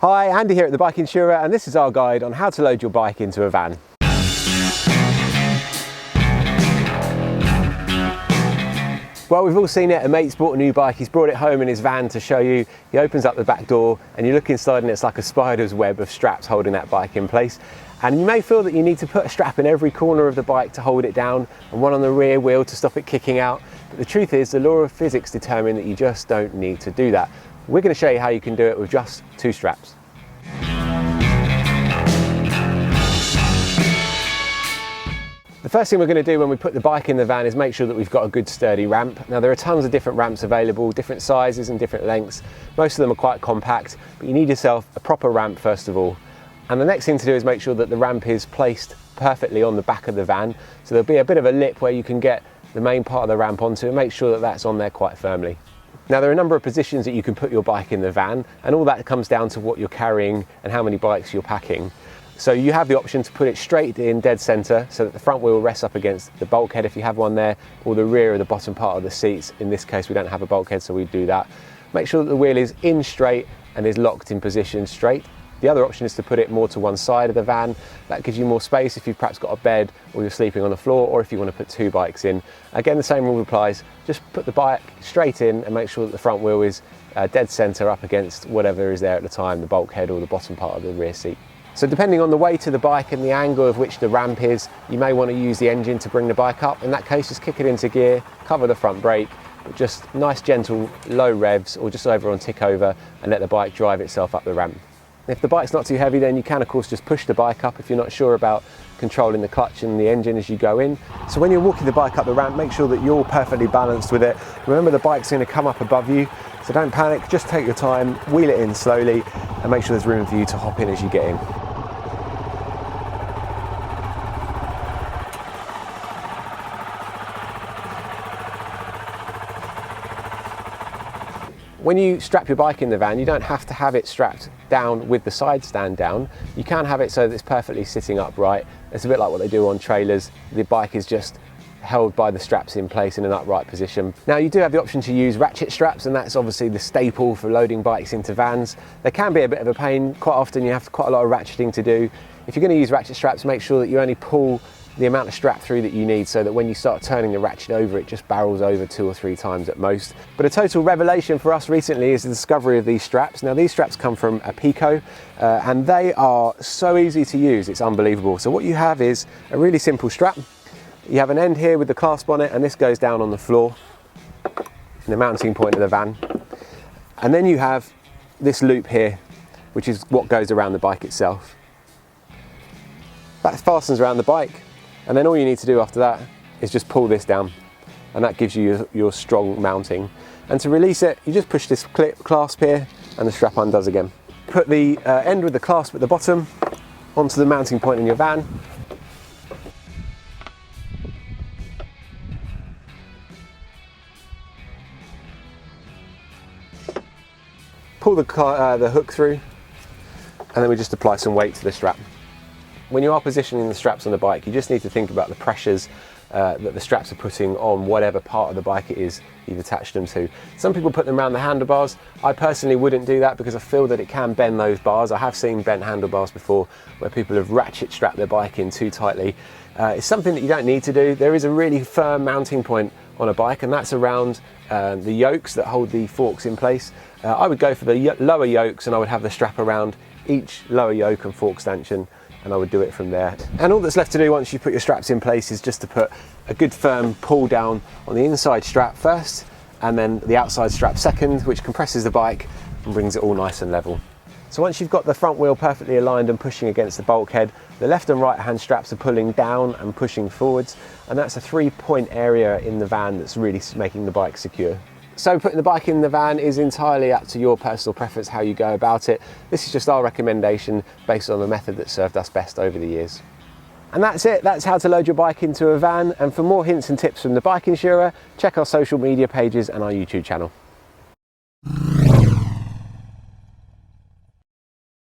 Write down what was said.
Hi, Andy here at the Bike Insurer, and this is our guide on how to load your bike into a van. Well, we've all seen it. A mate's bought a new bike, he's brought it home in his van to show you. He opens up the back door and you look inside and it's like a spider's web of straps holding that bike in place. And you may feel that you need to put a strap in every corner of the bike to hold it down and one on the rear wheel to stop it kicking out. But the truth is, the law of physics determine that you just don't need to do that. We're going to show you how you can do it with just 2 straps. The first thing we're going to do when we put the bike in the van is make sure that we've got a good sturdy ramp. Now there are tons of different ramps available, different sizes and different lengths. Most of them are quite compact, but you need yourself a proper ramp first of all. And the next thing to do is make sure that the ramp is placed perfectly on the back of the van. So there'll be a bit of a lip where you can get the main part of the ramp onto and make sure that that's on there quite firmly. Now there are a number of positions that you can put your bike in the van, and all that comes down to what you're carrying and how many bikes you're packing. So you have the option to put it straight in dead center so that the front wheel rests up against the bulkhead if you have one there, or the rear or the bottom part of the seats. In this case we don't have a bulkhead, so we do that. Make sure that the wheel is in straight and is locked in position straight. The other option is to put it more to one side of the van. That gives you more space if you've perhaps got a bed or you're sleeping on the floor, or if you want to put 2 bikes in. Again, the same rule applies. Just put the bike straight in and make sure that the front wheel is dead center up against whatever is there at the time, the bulkhead or the bottom part of the rear seat. So depending on the weight of the bike and the angle of which the ramp is, you may want to use the engine to bring the bike up. In that case, just kick it into gear, cover the front brake, but just nice gentle low revs or just over on tick over and let the bike drive itself up the ramp. If the bike's not too heavy, then you can of course just push the bike up if you're not sure about controlling the clutch and the engine as you go in. So when you're walking the bike up the ramp, make sure that you're perfectly balanced with it. Remember, the bike's going to come up above you, so don't panic, just take your time, wheel it in slowly and make sure there's room for you to hop in as you get in. When you strap your bike in the van, you don't have to have it strapped down with the side stand down. You can have it so that it's perfectly sitting upright. It's a bit like what they do on trailers. The bike is just held by the straps in place in an upright position. Now you do have the option to use ratchet straps, and that's obviously the staple for loading bikes into vans. They can be a bit of a pain. Quite often you have quite a lot of ratcheting to do. If you're going to use ratchet straps, make sure that you only pull the amount of strap through that you need, so that when you start turning the ratchet over, it just barrels over 2 or 3 times at most. But a total revelation for us recently is the discovery of these straps. Now these straps come from Apico and they are so easy to use, it's unbelievable. So what you have is a really simple strap. You have an end here with the clasp on it, and this goes down on the floor in the mounting point of the van. And then you have this loop here, which is what goes around the bike itself. That fastens around the bike. And then all you need to do after that is just pull this down, and that gives you your strong mounting. And to release it, you just push this clasp here and the strap undoes again. Put the end with the clasp at the bottom onto the mounting point in your van. Pull the hook through, and then we just apply some weight to the strap. When you are positioning the straps on the bike, you just need to think about the pressures that the straps are putting on whatever part of the bike it is you've attached them to. Some people put them around the handlebars. I personally wouldn't do that because I feel that it can bend those bars. I have seen bent handlebars before where people have ratchet strapped their bike in too tightly. It's something that you don't need to do. There is a really firm mounting point on a bike, and that's around the yokes that hold the forks in place. I would go for the lower yokes, and I would have the strap around each lower yoke and fork stanchion, and I would do it from there. And all that's left to do once you put your straps in place is just to put a good firm pull down on the inside strap first, and then the outside strap second, which compresses the bike and brings it all nice and level. So once you've got the front wheel perfectly aligned and pushing against the bulkhead, the left and right hand straps are pulling down and pushing forwards, and that's a 3-point area in the van that's really making the bike secure. So putting the bike in the van is entirely up to your personal preference how you go about it. This is just our recommendation based on the method that served us best over the years. And that's it, that's how to load your bike into a van. And for more hints and tips from the Bike Insurer, check our social media pages and our YouTube channel.